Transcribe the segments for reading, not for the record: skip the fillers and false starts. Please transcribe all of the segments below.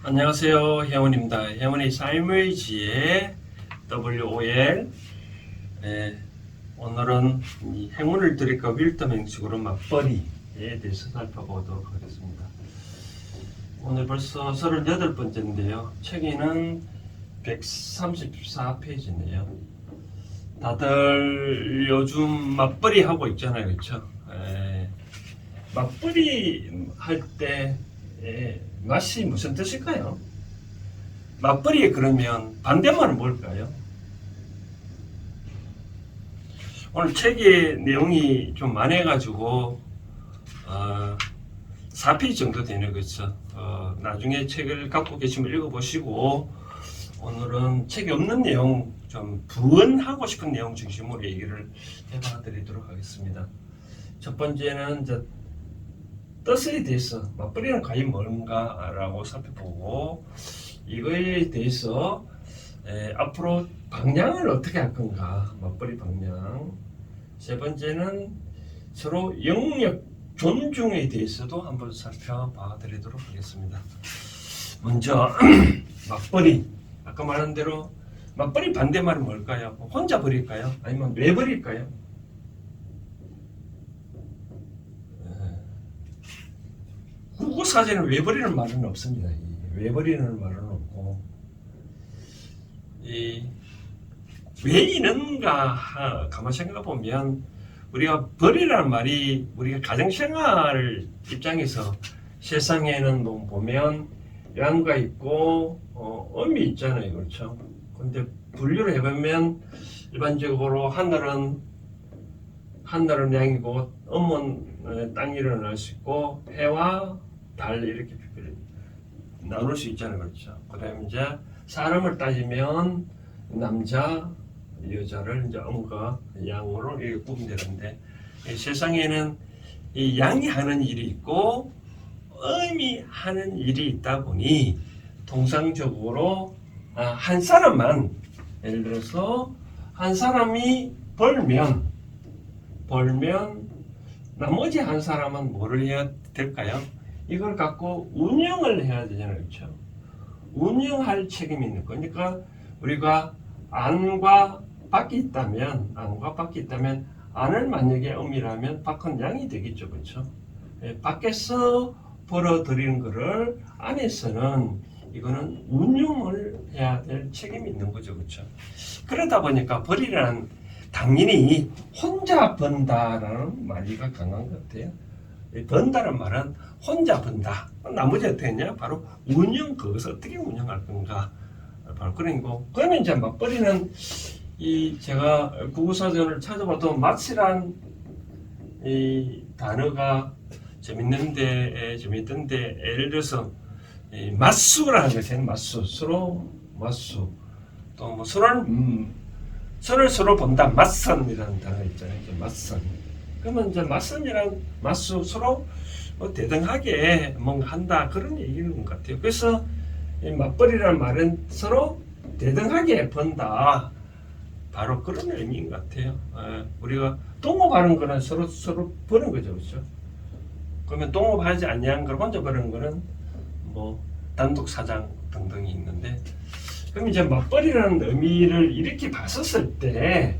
안녕하세요. 혜원입니다. 혜원의 삶의 지혜 WOL. 오늘은 이 행운을 드릴까 윌덤 형식으로 맞벌이에 대해서 살펴보도록 하겠습니다. 오늘 벌써 38번째인데요. 책에는 134페이지네요. 다들 요즘 맞벌이 하고 있잖아요. 그렇죠? 맞벌이 할 때 맛이 무슨 뜻일까요? 맞벌이에 그러면 반대말은 뭘까요? 오늘 책의 내용이 좀 많아가지고 4페이지 정도 되는 거죠. 나중에 책을 갖고 계시면 읽어보시고 오늘은 책이 없는 내용, 좀 부언하고 싶은 내용 중심으로 얘기를 해봐 드리도록 하겠습니다. 첫 번째는 이제 뜻에 대해서 맞벌이는 과연 뭔가라고 살펴보고 이거에 대해서 앞으로 방향을 어떻게 할 건가, 맞벌이 방향. 세 번째는 서로 영역 존중에 대해서도 한번 살펴봐 드리도록 하겠습니다. 먼저 맞벌이, 아까 말한 대로 맞벌이 반대말은 뭘까요? 혼자 버릴까요? 아니면 왜 버릴까요? 국어사전에 왜 버리는 말은 없습니다. 왜 버리는 말은 없고, 왜 이런가 가만히 생각해 보면 우리가 버리라는 말이 우리가 가정생활 입장에서 세상에는 뭐 보면 양가 있고 음이 있잖아요. 그렇죠? 근데 분류를 해보면 일반적으로 하늘은 양이고 음은 땅 일어날 수 있고 해와 달 이렇게 나눌 수 있잖아요. 그렇죠? 그다음에 이제 사람을 따지면 남자, 여자를 이제 음과 양으로 이렇게 구분되는데 세상에는 이 양이 하는 일이 있고 음이 하는 일이 있다 보니 통상적으로 한 사람만, 예를 들어서 한 사람이 벌면 나머지 한 사람은 뭐를 해야 될까요? 이걸 갖고 운영을 해야 되잖아요. 그렇죠? 운영할 책임이 있는 거니까 우리가 안과 밖이 있다면 안을 만약에 음이라면 밖은 양이 되겠죠. 그렇죠? 밖에서 벌어들이는 거를 안에서는 이거는 운영을 해야 될 책임이 있는 거죠. 그렇죠? 그러다 보니까 벌이라는 당연히 혼자 번다라는 말이가 강한 것 같아요. 번다는 말은 혼자 번다. 나머지 어떻게 했냐? 바로 운영, 그것을 어떻게 운영할 건가. 바로 그런 거. 그러면 이제 맞벌이는 제가 국어사전을 찾아봐도 맛이란 이 단어가 재밌던데, 예를 들어서 맞수라는 것은 서로 맞수. 또 뭐 서로를 서로 본다. 맞선이라는 단어 있잖아요. 맞선. 그러면 이제 맞선이랑 맞수 서로 대등하게 뭔가 한다 그런 얘기인 것 같아요. 그래서 맞벌이라는 말은 서로 대등하게 번다. 바로 그런 의미인 것 같아요. 우리가 동업하는 거는 서로 버는 거죠, 그렇죠? 그러면 동업하지 아니한 걸 혼자 버는 거는 뭐 단독 사장 등등이 있는데. 그럼 이제 맞벌이라는 의미를 이렇게 봤었을 때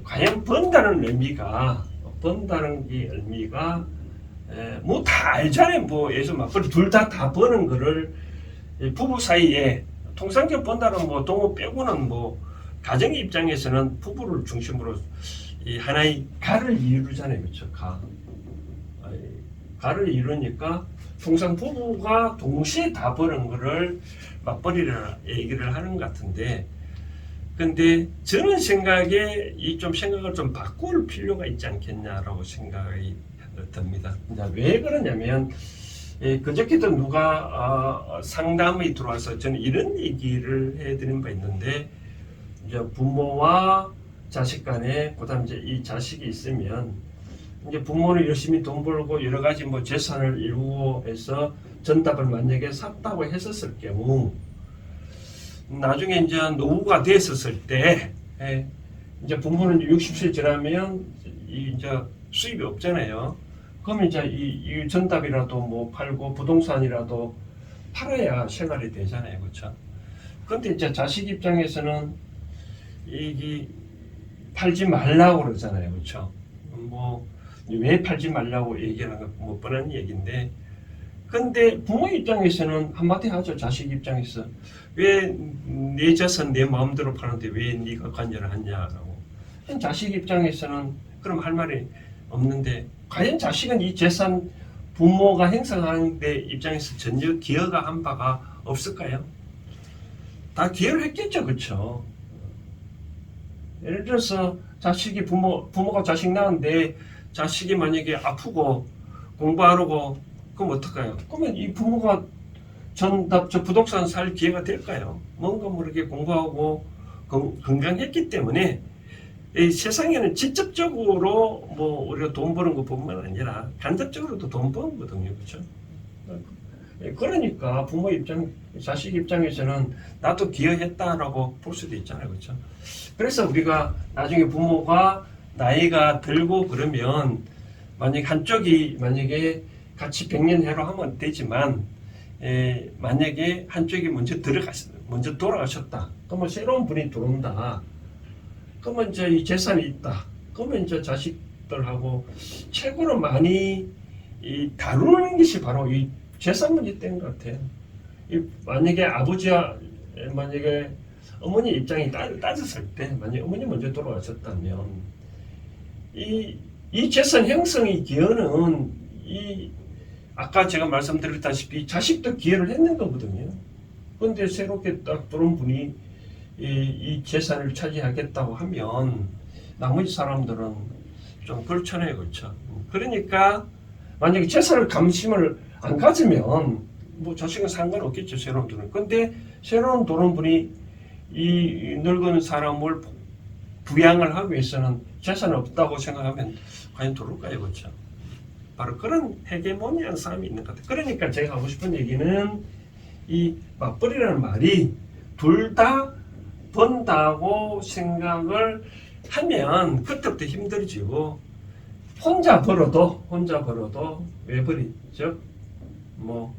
과연 번다는 의미가 뭐 다 알잖아요. 뭐 예를 맞벌이 둘 다 버는 거를 부부 사이에 통상적으로 번다는 뭐 동업 빼고는 뭐 가정의 입장에서는 부부를 중심으로 이 하나의 가를 이루잖아요. 그렇죠? 가를 이루니까 통상 부부가 동시에 다 버는 거를 맞벌이라 얘기를 하는 것 같은데, 근데 저는 생각을 좀 바꿀 필요가 있지 않겠냐라고 생각이 듭니다. 왜 그러냐면 그저께도 누가 상담이 들어와서 저는 이런 얘기를 해드린 바 있는데, 이제 부모와 자식 간에, 그다음 이제 이 자식이 있으면 이제 부모는 열심히 돈 벌고 여러 가지 뭐 재산을 이루고 해서 전답을 만약에 샀다고 했었을 경우, 나중에 이제 노후가 됐었을 때, 이제 부모는 60세 지나면 이제 수입이 없잖아요. 그러면 이제 이 전답이라도 뭐 팔고 부동산이라도 팔아야 생활이 되잖아요. 그렇죠? 근데 이제 자식 입장에서는 이게 팔지 말라고 그러잖아요. 그렇죠? 뭐 왜 팔지 말라고 얘기하는 건 뭐 뻔한 얘기인데, 근데 부모 입장에서는 한마디 하죠. 자식 입장에서 왜 내 재산 내 마음대로 파는데 왜 네가 관여를 하냐라고. 자식 입장에서는 그럼 할 말이 없는데, 과연 자식은 이 재산 부모가 행사하는 데 입장에서 전혀 기여가 한 바가 없을까요? 다 기여를 했겠죠. 그렇죠? 예를 들어서 자식이 부모가 자식 낳았는데 자식이 만약에 아프고 공부하라고, 그럼 어떡해요? 그러면 이 부모가 저 부동산 살 기회가 될까요? 뭔가 모르게 공부하고 건강했기 때문에 이 세상에는 직접적으로 뭐 우리가 돈 버는 것뿐만 아니라 간접적으로도 돈 버는 거거든요. 그렇죠? 그러니까 부모 입장, 자식 입장에서는 나도 기여했다라고 볼 수도 있잖아요. 그렇죠? 그래서 우리가 나중에 부모가 나이가 들고 그러면 만약에 같이 100년 해로 하면 되지만, 만약에 한쪽이 먼저 돌아가셨다. 그러면 새로운 분이 들어온다. 그러면 이제 이 재산이 있다. 그러면 이제 자식들하고 최고로 많이 다루는 것이 바로 이 재산 문제 때문인 것 같아요. 만약에 어머니 입장이 따졌을 때, 만약에 어머니 먼저 돌아가셨다면, 이 재산 형성의 기여는 아까 제가 말씀드렸다시피 자식도 기여를 했는 거거든요. 그런데 새롭게 딱 들어온 분이 이 재산을 차지하겠다고 하면 나머지 사람들은 좀 그렇잖아요. 그렇죠? 그러니까 만약에 재산을 감심을 안 가지면 뭐 자식은 상관없겠죠. 새로운 분은. 근데 새로운 들어온 분이 이 늙은 사람을 부양을 하기 위해서는 재산이 없다고 생각하면 과연 들어올까요? 그렇죠? 바로 그런 헤게모니한 싸움이 있는 것 같아요. 그러니까 제가 하고 싶은 얘기는, 이 맞벌이라는 말이 둘 다 번다고 생각을 하면 그때부터 힘들어지고, 혼자 벌어도 외벌이, 즉 뭐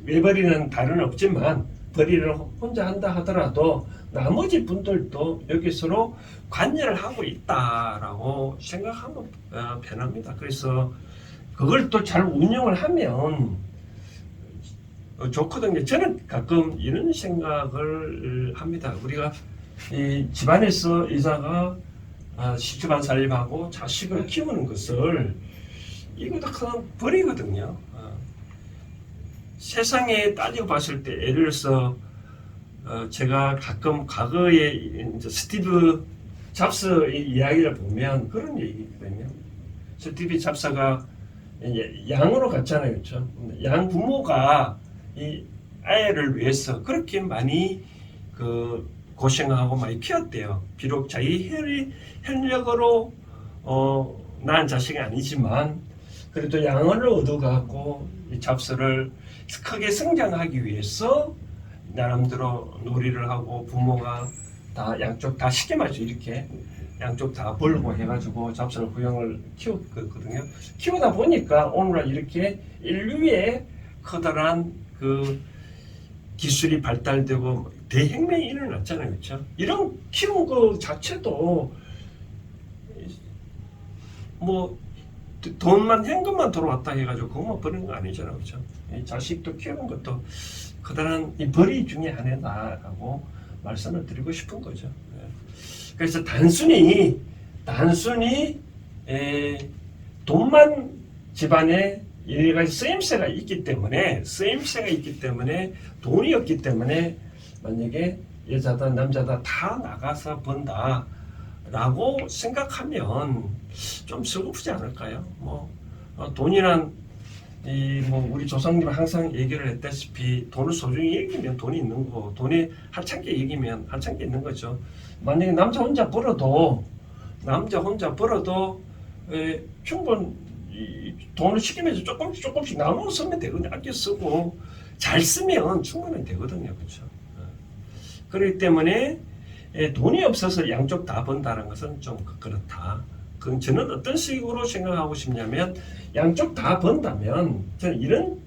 외벌이는 다른 없지만 벌이를 혼자 한다 하더라도 나머지 분들도 여기 서로 관여를 하고 있다라고 생각하면 편합니다. 그래서 그걸 또 잘 운영을 하면 좋거든요. 저는 가끔 이런 생각을 합니다. 우리가 이 집안에서 여자가 시집안 살림하고 자식을 키우는 것을 이것도 큰 벌이거든요. 세상에 따지고 봤을 때, 예를 들어서 제가 가끔 과거에 이제 스티브 잡스의 이야기를 보면 그런 얘기거든요. 스티브 잡스가 양으로 갔잖아요. 그렇죠? 양 부모가 이 아이를 위해서 그렇게 많이 고생하고 많이 키웠대요. 비록 자기 혈력으로 낳은 자식이 아니지만 그래도 양을 얻어갖고 이 잡스를 크게 성장하기 위해서 나름대로 놀이를 하고, 부모가 다 양쪽 다 쉽게 말이죠. 이렇게 양쪽 다 벌고 해가지고 잡스를 구형을 키웠거든요. 키우다 보니까 오늘날 이렇게 인류의 커다란 기술이 발달되고 대혁명이 일어났잖아요. 그렇죠? 이런 키운 거 자체도 뭐 돈만 현금만 들어왔다 해가지고 그것만 버는 거 아니잖아요. 그렇죠? 자식도 키우는 것도 커다란 벌이 중에 하나다라고 말씀을 드리고 싶은 거죠. 그래서 단순히 돈만 집안에 여러 가지 쓰임새가 있기 때문에 돈이 없기 때문에 만약에 여자다 남자다 다 나가서 번다라고 생각하면 좀 슬프지 않을까요? 돈이란 우리 조상님 항상 얘기를 했다시피 돈을 소중히 여기면 돈이 있는 거고, 돈이 하찮게 여기면 하찮게 있는 거죠. 만약에 남자 혼자 벌어도 충분 돈을 시키면서 조금씩 나눠 쓰면 되거든요. 아껴 쓰고 잘 쓰면 충분히 되거든요. 그렇죠? 그렇기 때문에 돈이 없어서 양쪽 다 번다는 것은 좀 그렇다. 그럼 저는 어떤 식으로 생각하고 싶냐면, 양쪽 다 번다면 저는 이런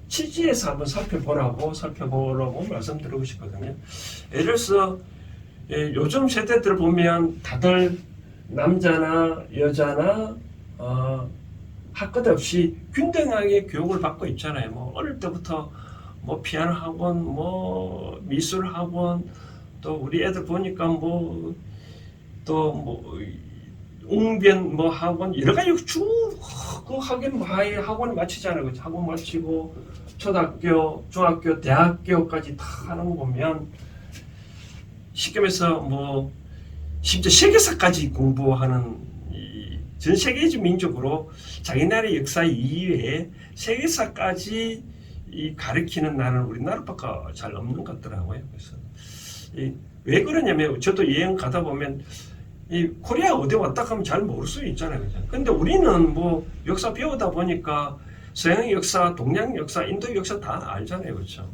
취지에서 한번 살펴보라고 말씀드리고 싶거든요. 예를 들어서 요즘 세대들 보면 다들 남자나 여자나 할 것 없이 균등하게 교육을 받고 있잖아요. 뭐 어릴 때부터 뭐 피아노 학원, 뭐 미술 학원, 또 우리 애들 보니까 뭐 또 뭐 웅변 뭐 학원 여러 가지 쭉그 학원 마치잖아요. 학원 마치고 초등학교, 중학교, 대학교까지 다 하는 거 보면 쉽게 말해서 뭐 심지어 세계사까지 공부하는 전 세계적 민족으로 자기 나라의 역사 이외에 세계사까지 가르치는 나라는 우리나라밖에 잘 없는 것 같더라고요. 그래서 왜 그러냐면 저도 여행 가다 보면 이 코리아 어디 왔다 가면 잘 모를 수 있잖아요. 그죠? 근데 우리는 뭐 역사 배우다 보니까 서양 역사, 동양 역사, 인도 역사 다 알잖아요. 그렇죠?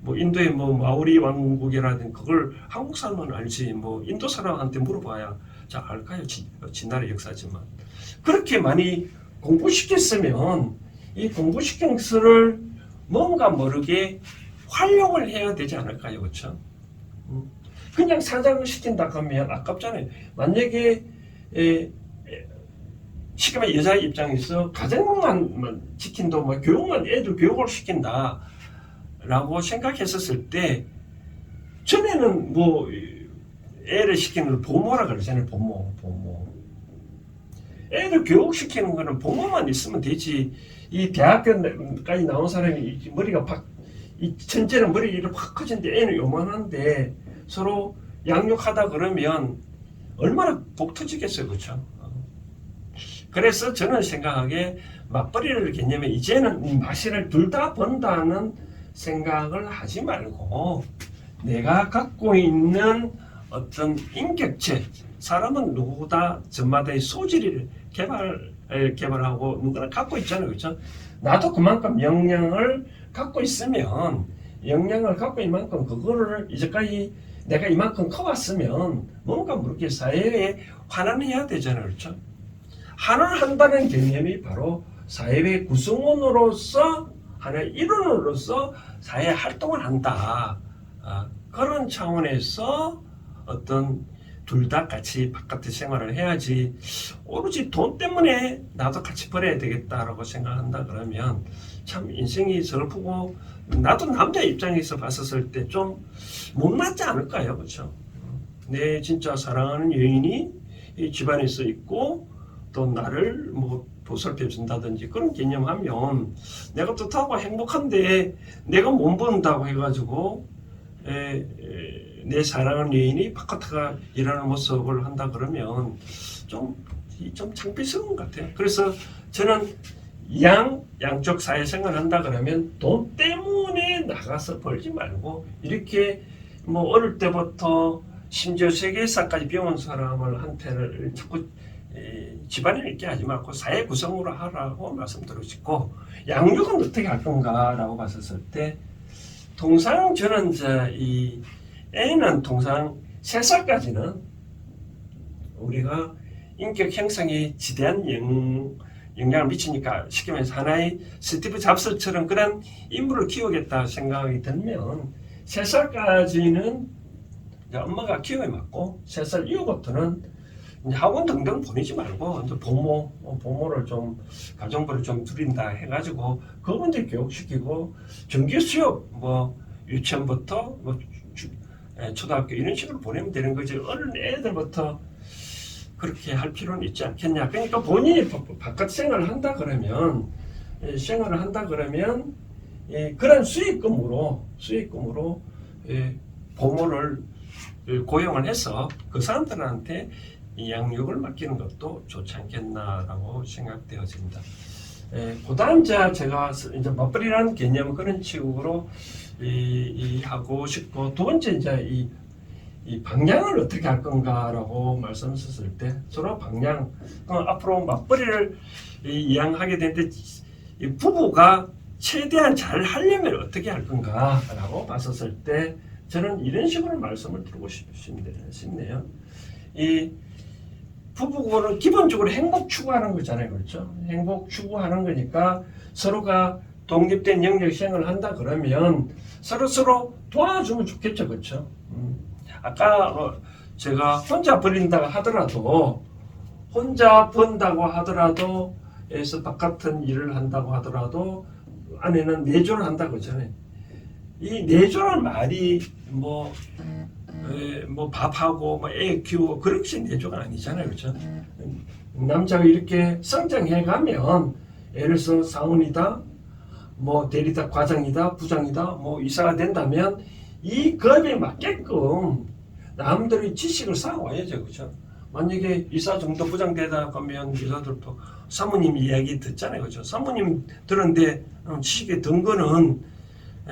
뭐 인도의 뭐 마오리 왕국이라든지 그걸 한국 사람은 알지 뭐 인도 사람한테 물어봐야 잘 알까요? 진나라 역사지만 그렇게 많이 공부시켰으면 이 공부시킨 것을 뭔가 모르게 활용을 해야 되지 않을까요? 그렇죠? 그냥 사장을 시킨다 하면 아깝잖아요. 만약에 쉽게 말해 여자 입장에서 가정만 지킨다, 뭐 교육만 애들 교육을 시킨다 라고 생각했었을 때 전에는 뭐 애를 시키는 걸 보모라 그러잖아요. 보모. 애들 교육시키는 거는 보모만 있으면 되지. 이 대학교까지 나온 사람이 머리가 이 천재는 머리가 확 커진데 애는 요만한데 서로 양육하다 그러면 얼마나 복 터지겠어요. 그렇죠? 그래서 저는 생각하기에 맞벌이를 개념에 이제는 마실을 둘 다 번다는 생각을 하지 말고 내가 갖고 있는 어떤 인격체, 사람은 누구다 저마다의 소질을 개발하고 누구나 갖고 있잖아요. 그렇죠? 나도 그만큼 역량을 갖고 있으면 역량을 갖고 있는 만큼 그거를 이제까지 내가 이만큼 커왔으면 뭔가 모르게 사회에 환원해야 되잖아요. 그렇죠? 환원한다는 개념이 바로 사회의 구성원으로서 하나의 일원으로서 사회 활동을 한다. 그런 차원에서 어떤 둘 다 같이 바깥의 생활을 해야지 오로지 돈 때문에 나도 같이 벌어야 되겠다라고 생각한다 그러면 참 인생이 슬프고 나도 남자 입장에서 봤었을 때 좀 못났지 않을까요? 그렇죠? 내 진짜 사랑하는 여인이 이 집안에서 있고 또 나를 뭐 보살펴 준다든지 그런 개념하면 내가 뜻하고 행복한데 내가 못 번다고 해가지고 내 사랑하는 여인이 바깥에 일하는 모습을 한다 그러면 좀 창피스러운 것 같아요. 그래서 저는 양쪽 사회생활을 한다 그러면 돈 때문에 나가서 벌지 말고 이렇게 뭐 어릴 때부터 심지어 세계사까지 배운 사람을 한테를 자꾸 집안에 있게 하지 말고 사회 구성으로 하라고 말씀드리고 싶고 양육은 어떻게 할 건가라고 봤었을 때 통상 저는 이 애는 통상 3살까지는 우리가 인격 형성에 지대한 영향을 미치니까 쉽게 말해서 하나의 스티브 잡스처럼 그런 인물을 키우겠다 생각이 들면 3살까지는 엄마가 키움에 맞고 3살 이후부터는 이제 학원 등등 보내지 말고 이제 부모를 좀 가정부를 좀 줄인다 해가지고 그거 이제 교육시키고 정규 수업 뭐 유치원부터 뭐 초등학교 이런 식으로 보내면 되는 거지 어린 애들부터 그렇게 할 필요는 있지 않겠냐. 그러니까 본인이 바깥 생활을 한다 그러면 그런 수익금으로 부모를 고용을 해서 그 사람들한테 이 양육을 맡기는 것도 좋지 않겠나라고 생각되어집니다. 그 다음 제가 이제 맞벌이라는 개념은 그런 식으로 하고 싶고 두 번째 이제 이 방향을 어떻게 할 건가라고 말씀하셨을 때 서로 방향 앞으로 맞벌이를 이양하게 되는데 이 부부가 최대한 잘 하려면 어떻게 할 건가라고 봤었을 때 저는 이런 식으로 말씀을 드리고 싶네요. 이 부부는 기본적으로 행복 추구하는 거잖아요. 그렇죠? 행복 추구하는 거니까 서로가 독립된 영역 시행을 한다 그러면 서로 도와주면 좋겠죠, 그렇죠? 아까 제가 혼자 버린다고 하더라도 혼자 번다고 하더라도 에서 바깥은 일을 한다고 하더라도 안에는 내조를 한다고 그러잖아요. 이 내조라는 말이 뭐 밥하고 뭐 애 키우고 그런 것이 내조가 아니잖아요, 그렇죠? 남자가 이렇게 성장해 가면 예를 들어서 사원이다, 뭐 대리다, 과장이다, 부장이다, 뭐 이사가 된다면 이 급에 맞게끔 남들이 지식을 쌓아와야죠, 그렇죠? 만약에 이사 정도 부장 되다 가면 이사들도 사모님 이야기 듣잖아요, 그렇죠? 사모님 들었는데 지식에 든 거는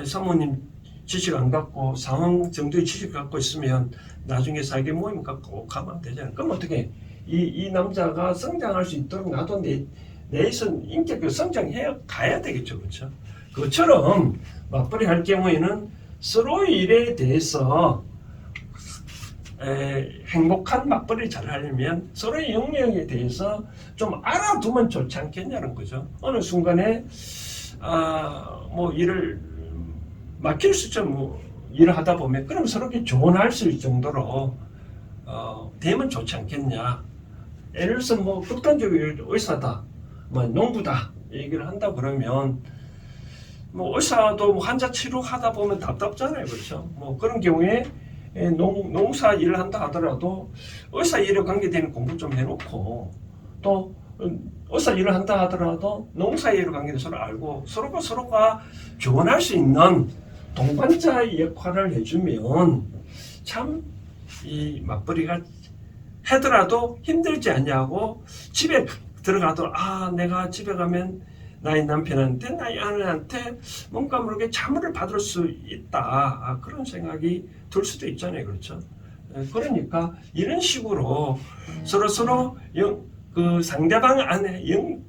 사모님 지식 안 갖고 상황 정도의 지식 갖고 있으면 나중에 사기 모임 갖고 가면 되잖아요. 그럼 어떻게 이 남자가 성장할 수 있도록 나도 내에서 인격을 성장해 가야 되겠죠, 그렇죠? 그것처럼 맞벌이 할 경우에는 서로의 일에 대해서 행복한 맞벌이를 잘 하려면 서로의 영역에 대해서 좀 알아두면 좋지 않겠냐는 거죠. 어느 순간에 뭐 일을 맡길 수 있죠. 뭐 일을 하다 보면 그럼 서로 조언할 수 있을 정도로 되면 좋지 않겠냐. 예를 들어서 뭐 극단적으로 의사다, 뭐 농부다 얘기를 한다 그러면 뭐 의사도 뭐 환자 치료하다 보면 답답잖아요, 그렇죠? 뭐 그런 경우에 농사 일을 한다 하더라도 의사 일에 관계되는 공부 좀 해놓고 또 의사 일을 한다 하더라도 농사 일에 관계된 서로 알고 서로가 조언할 수 있는 동반자의 역할을 해주면 참 이 맞벌이가 하더라도 힘들지 않냐고 집에 들어가도 내가 집에 가면 나의 남편한테 나의 아내한테 뭔가 모르게 자문을 받을 수 있다 그런 생각이 들 수도 있잖아요, 그렇죠? 그러니까 이런 식으로 서로 그 상대방 안에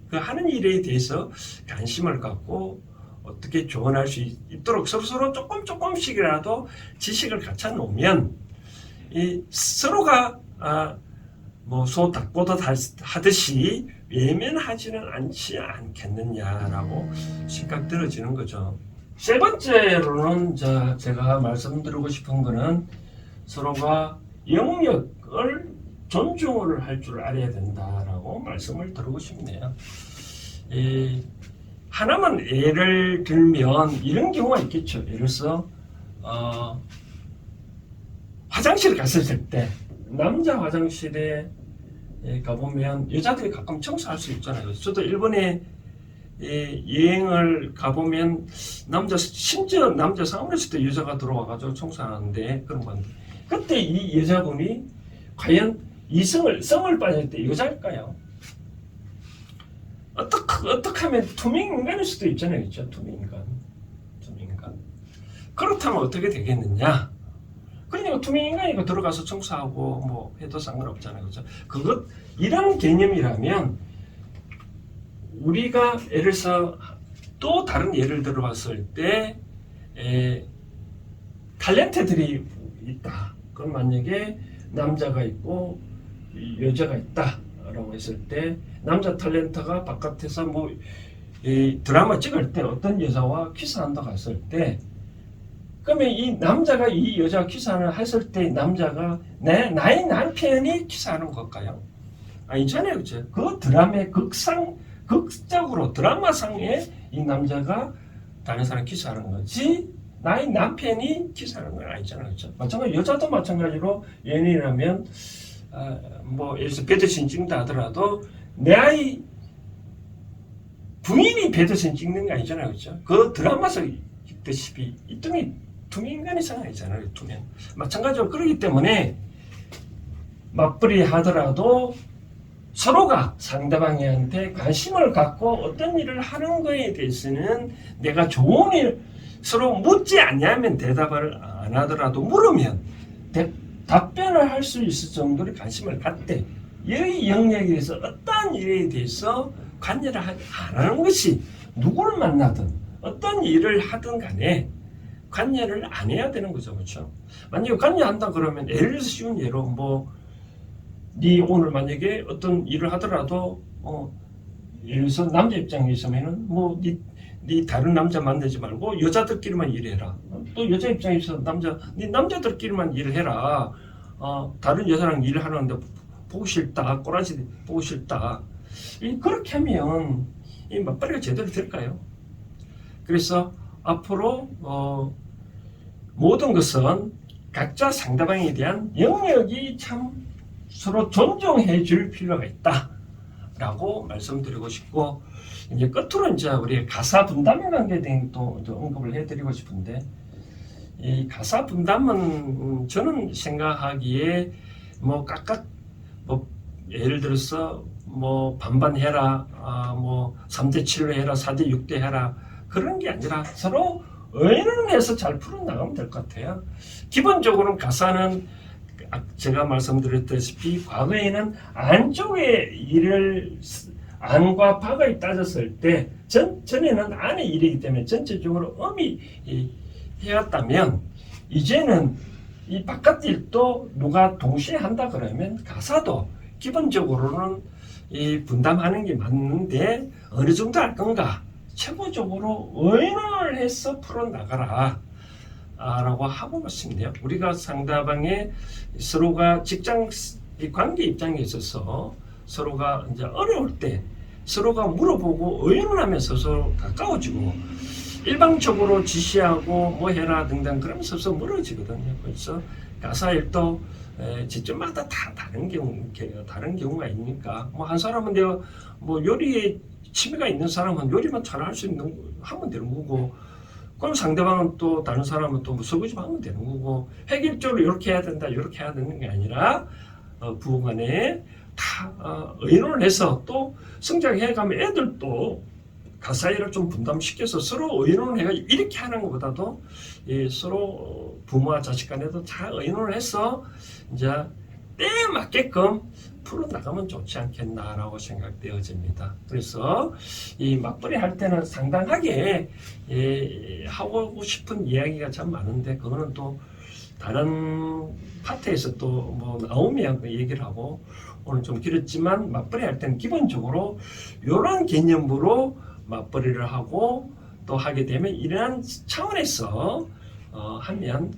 그 하는 일에 대해서 관심을 갖고 어떻게 조언할 수 있도록 서로 조금씩이라도 지식을 갖춰 놓으면 이 서로가 뭐 소 닭보듯 하듯이 외면하지는 않지 않겠느냐라고 생각 들어지는 거죠. 세 번째로는 제가 말씀드리고 싶은 거는 서로가 영역을 존중을 할 줄 알아야 된다라고 말씀을 드리고 싶네요. 하나만 예를 들면 이런 경우가 있겠죠. 예를 들어서 화장실을 갔을 때 남자 화장실에 가보면 여자들이 가끔 청소할 수 있잖아요. 저도 일본에 여행을 가보면 심지어 남자 사원에서도 여자가 들어와가지고 청소하는데 그런 건데 그때 이 여자분이 과연 성을 빠질 때 여자일까요? 어떻게 하면 투명 인간일 수도 있잖아요, 그렇죠? 투명 인간. 그렇다면 어떻게 되겠느냐? 그러니까 투명 인간이가 들어가서 청소하고 뭐 해도 상관없잖아요, 그렇죠? 이런 개념이라면 우리가 예를 들어서 또 다른 예를 들어봤을 때 탤런트들이 있다. 그럼 만약에 남자가 있고 여자가 있다라고 했을 때 남자 탤런트가 바깥에서 뭐 드라마 찍을 때 어떤 여자와 키스한다고 했을 때 그러면 이 남자가 이 여자와 키스를 했을 때 남자가 나의 남편이 키스하는 걸까요? 아니잖아요, 그렇죠? 그 드라마의 극적으로 드라마상에 이 남자가 다른 사람 키스하는 거지 나의 남편이 키스하는 건 아니잖아요, 그렇죠? 마찬가지 여자도 마찬가지로 연인이라면 뭐 예를 들어서 배드신 찍는다 하더라도 내 아이 부인이 배드신 찍는 게 아니잖아요, 그렇죠? 그 드라마에서 있듯이 이 투명 인간의 상황이잖아요, 투명. 마찬가지로 그렇기 때문에 맞벌이 하더라도 서로가 상대방한테 관심을 갖고 어떤 일을 하는 거에 대해서는 내가 좋은 일 서로 묻지 않냐면 대답을 안 하더라도 물으면 답변을 할 수 있을 정도의 관심을 갖되 이 영역에 대해서 어떤 일에 대해서 관여를 안 하는 것이 누구를 만나든 어떤 일을 하든 간에 관여를 안 해야 되는 거죠, 그렇죠? 만약에 관여한다 그러면 예를 들어서 쉬운 예로 네 오늘 만약에 어떤 일을 하더라도 예를 들어서 남자 입장에 있으면은 네 다른 남자 만나지 말고 여자들끼리만 일해라. 또 여자 입장에서 네 남자들끼리만 일을 해라. 다른 여자랑 일을 하는데 보기 싫다. 꼬라지 보기 싫다. 그렇게 하면 이 맞벌이가 제대로 될까요? 그래서 앞으로 모든 것은 각자 상대방에 대한 영역이 참 서로 존중해 줄 필요가 있다 라고 말씀드리고 싶고, 이제 끝으로 이제 우리 가사 분담의 관계에 대해 또 언급을 해드리고 싶은데, 이 가사 분담은 저는 생각하기에 뭐 각각 뭐 예를 들어서 뭐 반반 해라, 뭐 3대 7로 해라, 4대 6대 해라, 그런 게 아니라 서로 의논해서 잘 풀어나가면 될 것 같아요. 기본적으로는 가사는 제가 말씀드렸다시피 과거에는 안쪽의 일을 안과 박을 따졌을 때 전에는 안의 일이기 때문에 전체적으로 음이 해왔다면, 이제는 이 바깥 일도 누가 동시에 한다 그러면 가사도 기본적으로는 이 분담하는 게 맞는데 어느 정도 할 건가, 최고적으로 의논을 해서 풀어나가라 라고 하고 있습니다. 우리가 상대방의 서로가 직장 관계 입장에 있어서 서로가 이제 어려울 때 서로가 물어보고 의논하면서 서로 가까워지고, 일방적으로 지시하고 뭐 해라 등등 그러면서 서로 멀어지거든요. 그래서 가사일도 지점마다 다 다른 경우가 있으니까, 뭐 한 사람은 내가 뭐 요리에 취미가 있는 사람은 요리만 잘 할 수 있는 하면 되는 거고, 그럼 상대방은 또 다른 사람은 또 설거지만 하면 되는 거고, 획일적으로 이렇게 해야 된다 이렇게 해야 되는 게 아니라 부부간에 다 의논을 해서 또 성장해 가면 애들도 가사일을 좀 분담시켜서 서로 의논을 해가 이렇게 하는 것보다도 서로 부모와 자식 간에도 잘 의논을 해서 이제 때에 맞게끔 풀어나가면 좋지 않겠나라고 생각되어집니다. 그래서 이 맞벌이 할 때는 상당하게 하고 싶은 이야기가 참 많은데, 그거는 또 다른 파트에서 또 뭐 나오면 얘기를 하고, 오늘 좀 길었지만 맞벌이 할 때는 기본적으로 이런 개념으로 맞벌이를 하고 또 하게 되면 이러한 차원에서 하면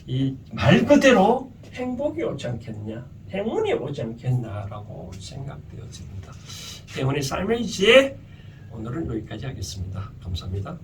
이 말 그대로 행복이 오지 않겠냐, 행운이 오지 않겠나라고 생각되어집니다. 행운의 삶의 지혜, 오늘은 여기까지 하겠습니다. 감사합니다.